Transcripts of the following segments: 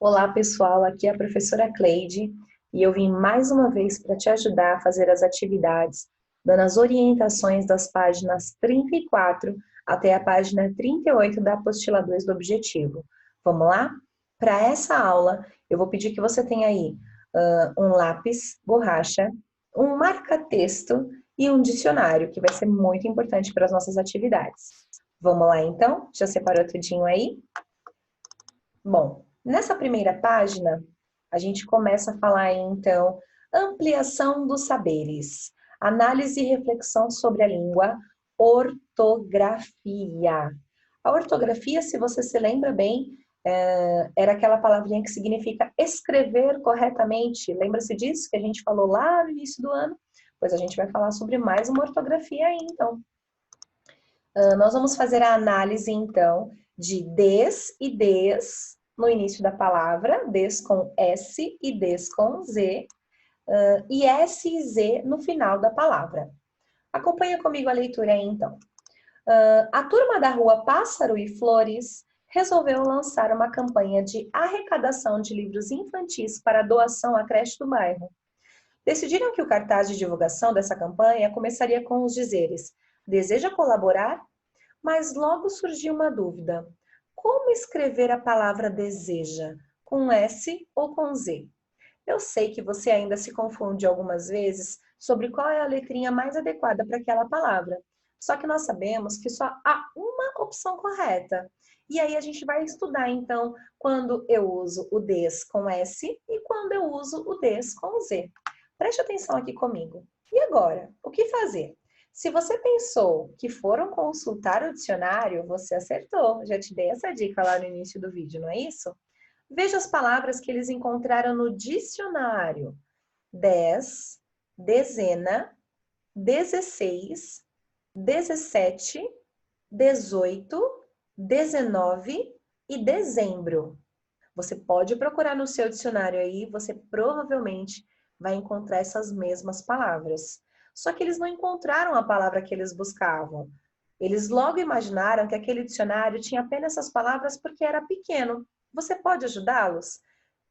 Olá, pessoal, aqui é a professora Cleide e eu vim mais uma vez para te ajudar a fazer as atividades, dando as orientações das páginas 34 até a página 38 da apostila 2 do objetivo. Vamos lá? Para essa aula, eu vou pedir que você tenha aí um lápis, borracha, um marca-texto e um dicionário, que vai ser muito importante para as nossas atividades. Vamos lá, então? Já separou tudinho aí? Bom, nessa primeira página, a gente começa a falar, então, ampliação dos saberes, análise e reflexão sobre a língua, ortografia. A ortografia, se você se lembra bem, era aquela palavrinha que significa escrever corretamente. Lembra-se disso que a gente falou lá no início do ano? Pois a gente vai falar sobre mais uma ortografia aí, então. Nós vamos fazer a análise, então, de des e des no início da palavra, des com S e des com Z, e S e Z no final da palavra. Acompanha comigo a leitura aí, então. A turma da rua Pássaro e Flores resolveu lançar uma campanha de arrecadação de livros infantis para doação à creche do bairro. Decidiram que o cartaz de divulgação dessa campanha começaria com os dizeres: deseja colaborar? Mas logo surgiu uma dúvida. Como escrever a palavra deseja? Com S ou com Z? Eu sei que você ainda se confunde algumas vezes sobre qual é a letrinha mais adequada para aquela palavra. Só que nós sabemos que só há uma opção correta. E aí a gente vai estudar, então, quando eu uso o des com S e quando eu uso o des com Z. Preste atenção aqui comigo. E agora, o que fazer? Se você pensou que foram consultar o dicionário, você acertou. Já te dei essa dica lá no início do vídeo, não é isso? Veja as palavras que eles encontraram no dicionário. 10, dezena, 16, 17, 18, 19 e dezembro. Você pode procurar no seu dicionário aí, você provavelmente vai encontrar essas mesmas palavras. Só que eles não encontraram a palavra que eles buscavam. Eles logo imaginaram que aquele dicionário tinha apenas essas palavras porque era pequeno. Você pode ajudá-los?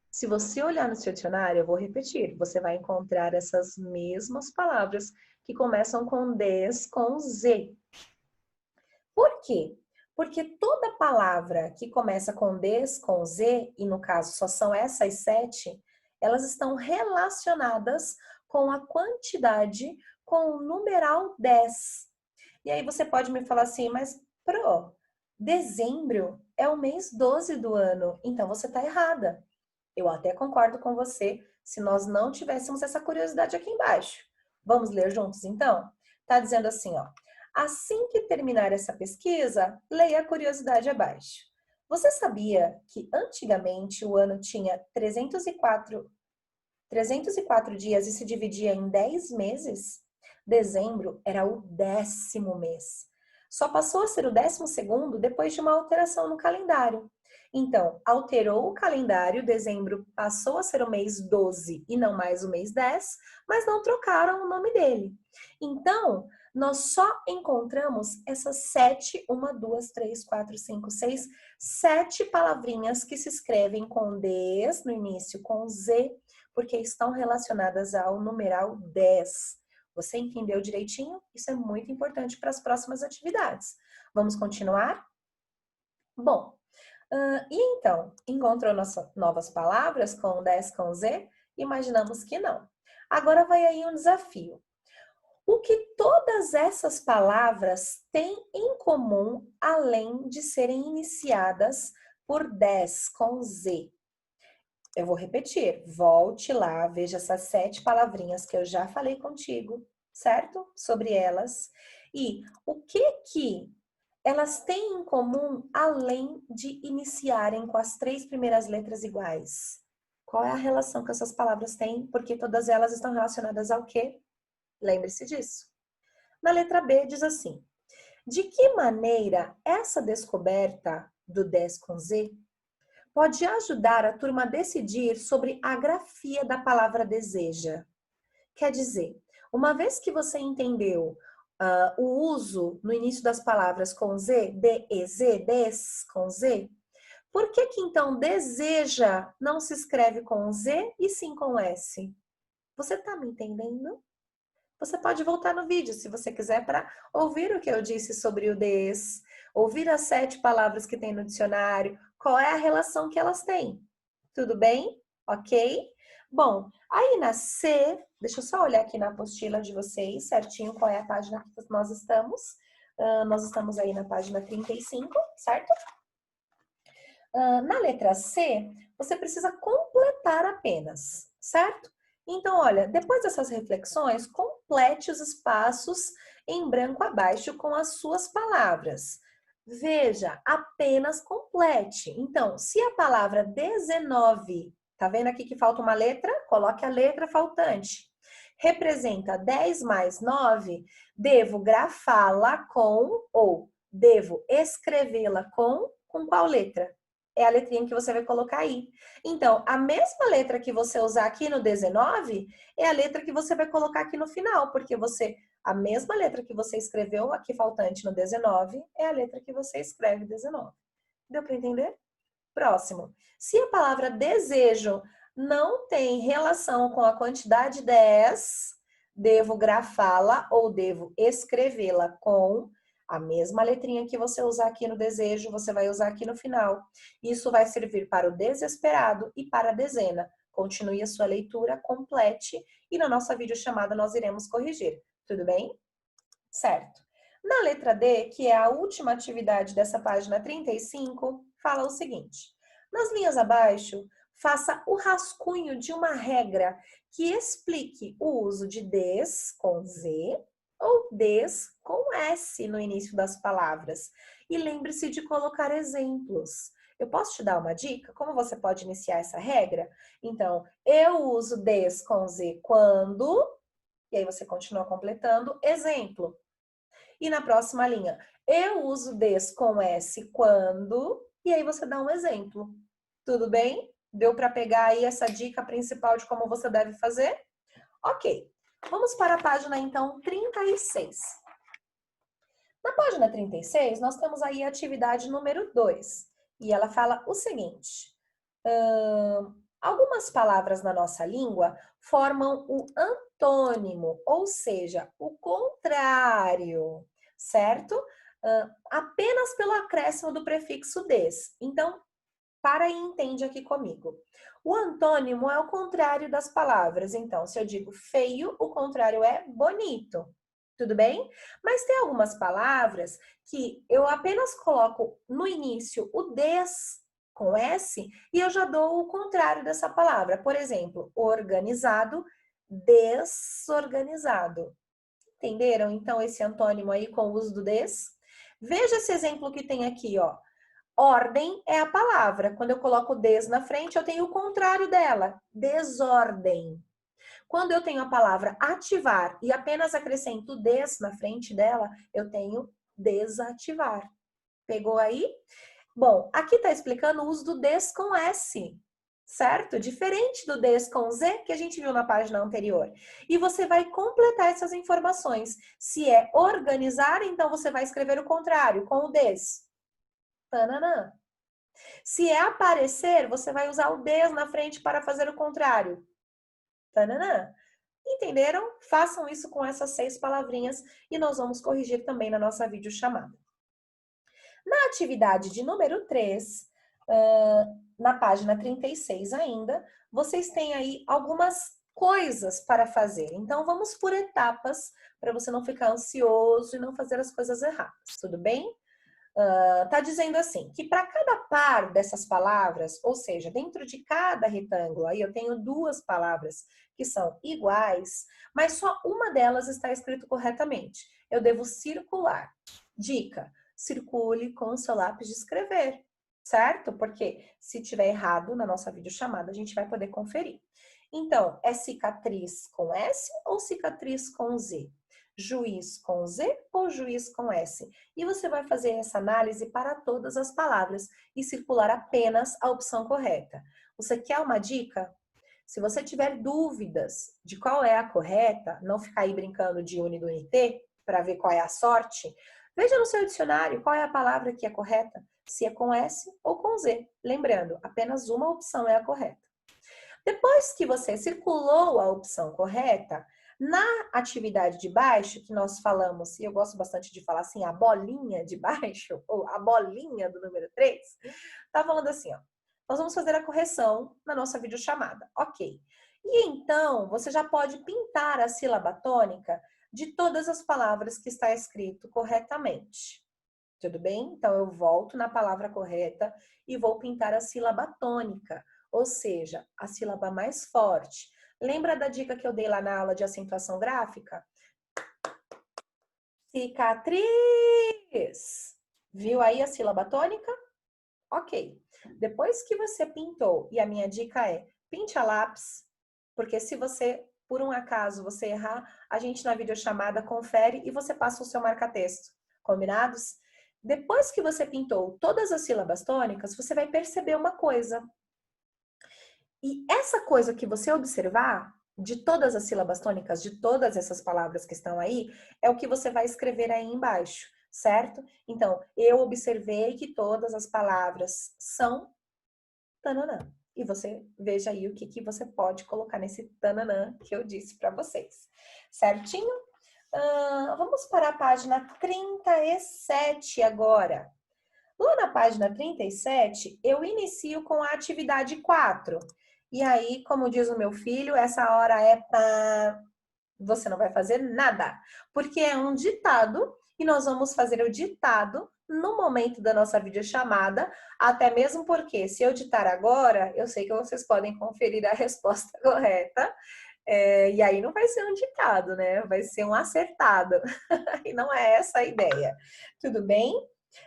Se você olhar no seu dicionário, eu vou repetir, você vai encontrar essas mesmas palavras que começam com des, com Z. Por quê? Porque toda palavra que começa com des, com z, e no caso só são essas 7, elas estão relacionadas com a quantidade, com o numeral 10. E aí você pode me falar assim, mas dezembro é o mês 12 do ano, então você está errada. Eu até concordo com você se nós não tivéssemos essa curiosidade aqui embaixo. Vamos ler juntos então? Tá dizendo assim, ó. Assim que terminar essa pesquisa, leia a curiosidade abaixo. Você sabia que antigamente o ano tinha 304 dias e se dividia em 10 meses? Dezembro era o 10º mês. Só passou a ser o 12º depois de uma alteração no calendário. Então, alterou o calendário, dezembro passou a ser o mês 12 e não mais o mês 10, mas não trocaram o nome dele. Então, nós só encontramos essas 7, 1, 2, 3, 4, 5, 6, 7 palavrinhas que se escrevem com des no início, com z, porque estão relacionadas ao numeral 10. Você entendeu direitinho? Isso é muito importante para as próximas atividades. Vamos continuar? Bom, e então, encontrou novas palavras com 10 com Z? Imaginamos que não. Agora vai aí um desafio. O que todas essas palavras têm em comum, além de serem iniciadas por 10 com Z? Eu vou repetir, volte lá, veja essas 7 palavrinhas que eu já falei contigo, certo? Sobre elas. E o que elas têm em comum, além de iniciarem com as 3 primeiras letras iguais? Qual é a relação que essas palavras têm? Porque todas elas estão relacionadas ao quê? Lembre-se disso. Na letra B diz assim: de que maneira essa descoberta do 10 com Z pode ajudar a turma a decidir sobre a grafia da palavra deseja? Quer dizer, uma vez que você entendeu o uso no início das palavras com Z, D, E, Z, des com Z, Por que que então deseja não se escreve com Z e sim com S? Você tá me entendendo? Você pode voltar no vídeo se você quiser para ouvir o que eu disse sobre o des, ouvir as 7 palavras que tem no dicionário, qual é a relação que elas têm. Tudo bem? Ok? Bom, aí na C, deixa eu só olhar aqui na apostila de vocês certinho qual é a página que nós estamos. Nós estamos aí na página 35, certo? Na letra C, você precisa completar apenas, certo? Então, olha, depois dessas reflexões, complete os espaços em branco abaixo com as suas palavras. Veja, apenas complete. Então, se a palavra 19, tá vendo aqui que falta uma letra? Coloque a letra faltante. Representa 10 mais 9, devo grafá-la com ou devo escrevê-la com qual letra? É a letrinha que você vai colocar aí. Então, a mesma letra que você usar aqui no 19 é a letra que você vai colocar aqui no final, porque a mesma letra que você escreveu aqui faltante no 19 é a letra que você escreve 19. Deu para entender? Próximo. Se a palavra desejo não tem relação com a quantidade 10, devo grafá-la ou devo escrevê-la com a mesma letrinha que você usar aqui no desejo, você vai usar aqui no final. Isso vai servir para o desesperado e para a dezena. Continue a sua leitura, complete e na nossa videochamada nós iremos corrigir. Tudo bem? Certo. Na letra D, que é a última atividade dessa página 35, fala o seguinte: nas linhas abaixo, faça o rascunho de uma regra que explique o uso de des com Z ou des com S no início das palavras. E lembre-se de colocar exemplos. Eu posso te dar uma dica? Como você pode iniciar essa regra? Então, eu uso des com Z quando, e aí você continua completando, exemplo. E na próxima linha, eu uso des com S quando, e aí você dá um exemplo. Tudo bem? Deu para pegar aí essa dica principal de como você deve fazer? Ok. Vamos para a página, então, 36. Na página 36, nós temos aí a atividade número 2. E ela fala o seguinte. Algumas palavras na nossa língua formam o antônimo, ou seja, o contrário, certo? Apenas pelo acréscimo do prefixo des. Então, para e entende aqui comigo. O antônimo é o contrário das palavras. Então, se eu digo feio, o contrário é bonito. Tudo bem? Mas tem algumas palavras que eu apenas coloco no início o des com S e eu já dou o contrário dessa palavra. Por exemplo, organizado, desorganizado. Entenderam, então, esse antônimo aí com o uso do des? Veja esse exemplo que tem aqui, ó. Ordem é a palavra. Quando eu coloco des na frente, eu tenho o contrário dela, desordem. Quando eu tenho a palavra ativar e apenas acrescento des na frente dela, eu tenho desativar. Pegou aí? Bom, aqui está explicando o uso do des com S, certo? Diferente do des com Z que a gente viu na página anterior. E você vai completar essas informações. Se é organizar, então você vai escrever o contrário, com o des. Tananã. Se é aparecer, você vai usar o des na frente para fazer o contrário. Tananã. Entenderam? Façam isso com essas 6 palavrinhas e nós vamos corrigir também na nossa videochamada. Na atividade de número 3, na página 36 ainda, vocês têm aí algumas coisas para fazer. Então, vamos por etapas para você não ficar ansioso e não fazer as coisas erradas, tudo bem? Tá dizendo assim, que para cada par dessas palavras, ou seja, dentro de cada retângulo, aí eu tenho 2 palavras que são iguais, mas só uma delas está escrito corretamente. Eu devo circular. Dica, circule com o seu lápis de escrever, certo? Porque se tiver errado na nossa videochamada, a gente vai poder conferir. Então, é cicatriz com S ou cicatriz com Z? Juiz com Z ou juiz com S? E você vai fazer essa análise para todas as palavras e circular apenas a opção correta. Você quer uma dica? Se você tiver dúvidas de qual é a correta, não ficar aí brincando de uni do unité para ver qual é a sorte, veja no seu dicionário qual é a palavra que é correta. se é com S ou com Z. Lembrando, apenas uma opção é a correta. Depois que você circulou a opção correta, na atividade de baixo, que nós falamos, e eu gosto bastante de falar assim, a bolinha de baixo, ou a bolinha do número 3, tá falando assim, ó, nós vamos fazer a correção na nossa videochamada. Ok. E então, você já pode pintar a sílaba tônica de todas as palavras que está escrito corretamente. Tudo bem? Então, eu volto na palavra correta e vou pintar a sílaba tônica, ou seja, a sílaba mais forte. Lembra da dica que eu dei lá na aula de acentuação gráfica? Cicatriz! Viu aí a sílaba tônica? Ok. Depois que você pintou, e a minha dica é, pinte a lápis, porque se você, por um acaso, você errar, a gente na videochamada confere e você passa o seu marca-texto. Combinados? Depois que você pintou todas as sílabas tônicas, você vai perceber uma coisa. E essa coisa que você observar, de todas as sílabas tônicas, de todas essas palavras que estão aí, é o que você vai escrever aí embaixo, certo? Então, eu observei que todas as palavras são tananã. E você veja aí o que você pode colocar nesse tananã que eu disse para vocês. Certinho? Vamos para a página 37 agora. Lá na página 37, eu inicio com a atividade 4. E aí, como diz o meu filho, essa hora é para... Você não vai fazer nada, porque é um ditado e nós vamos fazer o ditado no momento da nossa videochamada, até mesmo porque se eu ditar agora, eu sei que vocês podem conferir a resposta correta, e aí não vai ser um ditado, né? Vai ser um acertado, e não é essa a ideia. Tudo bem?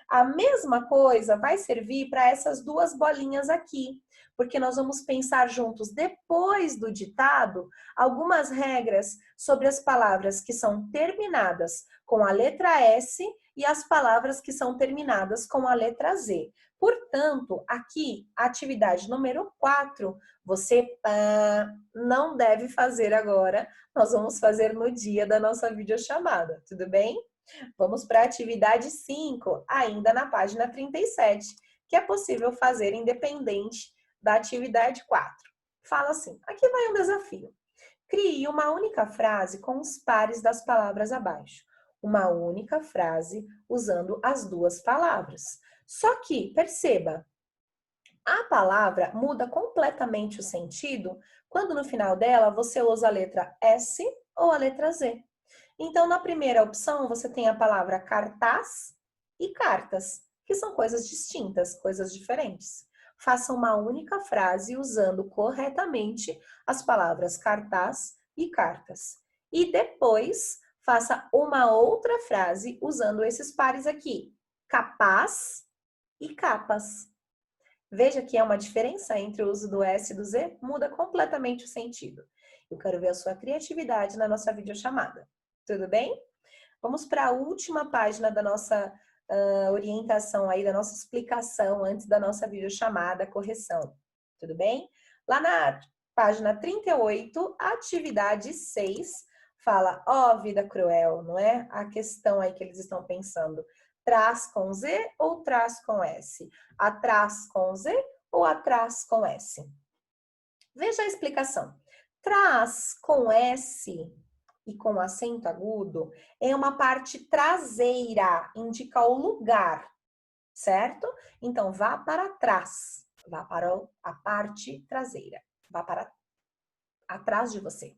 A mesma coisa vai servir para essas duas bolinhas aqui, porque nós vamos pensar juntos, depois do ditado, algumas regras sobre as palavras que são terminadas com a letra S e as palavras que são terminadas com a letra Z. Portanto, aqui, atividade número 4, você não deve fazer agora, nós vamos fazer no dia da nossa videochamada, tudo bem? Vamos para a atividade 5, ainda na página 37, que é possível fazer independente da atividade 4. Fala assim, aqui vai um desafio. Crie uma única frase com os pares das palavras abaixo. Uma única frase usando as duas palavras. Só que, perceba, a palavra muda completamente o sentido quando no final dela você usa a letra S ou a letra Z. Então, na primeira opção, você tem a palavra cartaz e cartas, que são coisas distintas, coisas diferentes. Faça uma única frase usando corretamente as palavras cartaz e cartas. E depois, faça uma outra frase usando esses pares aqui, capaz e capas. Veja que é uma diferença entre o uso do S e do Z, muda completamente o sentido. Eu quero ver a sua criatividade na nossa videochamada. Tudo bem? Vamos para a última página da nossa orientação aí, da nossa explicação antes da nossa videochamada, correção. Tudo bem? Lá na página 38, atividade 6, fala, ó, vida cruel, não é? A questão aí que eles estão pensando. Traz com Z ou traz com S? Atrás com Z ou atrás com S? Veja a explicação. Traz com S e com acento agudo é uma parte traseira, indica o lugar, certo? Então, vá para trás, vá para a parte traseira, vá para atrás de você.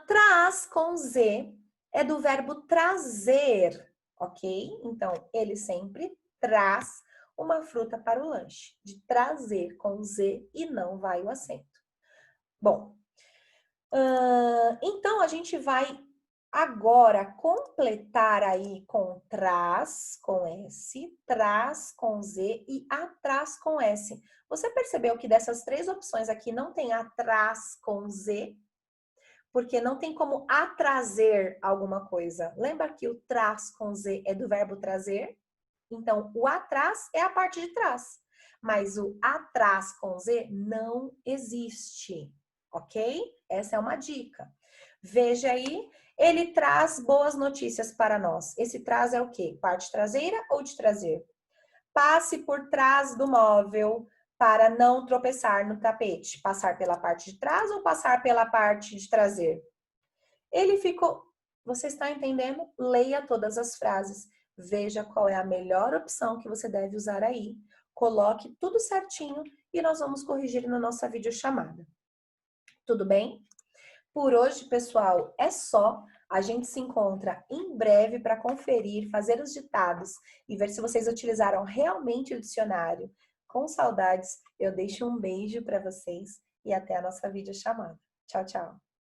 Traz com Z é do verbo trazer, ok? Então, ele sempre traz uma fruta para o lanche, de trazer com Z e não vai o acento. Bom, então a gente vai agora completar aí com traz com S, traz com Z e atrás com S. Você percebeu que dessas três opções aqui não tem atrás com Z? Porque não tem como atrazer alguma coisa. Lembra que o traz com Z é do verbo trazer? Então, o atrás é a parte de trás. Mas o atrás com Z não existe, ok? Essa é uma dica. Veja aí, ele traz boas notícias para nós. Esse traz é o quê? Parte traseira ou de trazer? Passe por trás do móvel para não tropeçar no tapete. Passar pela parte de trás ou passar pela parte de trazer? Ele ficou... Você está entendendo? Leia todas as frases. Veja qual é a melhor opção que você deve usar aí. Coloque tudo certinho e nós vamos corrigir na nossa videochamada. Tudo bem? Por hoje, pessoal, é só. A gente se encontra em breve para conferir, fazer os ditados e ver se vocês utilizaram realmente o dicionário. Com saudades, eu deixo um beijo para vocês e até a nossa videochamada. Tchau, tchau.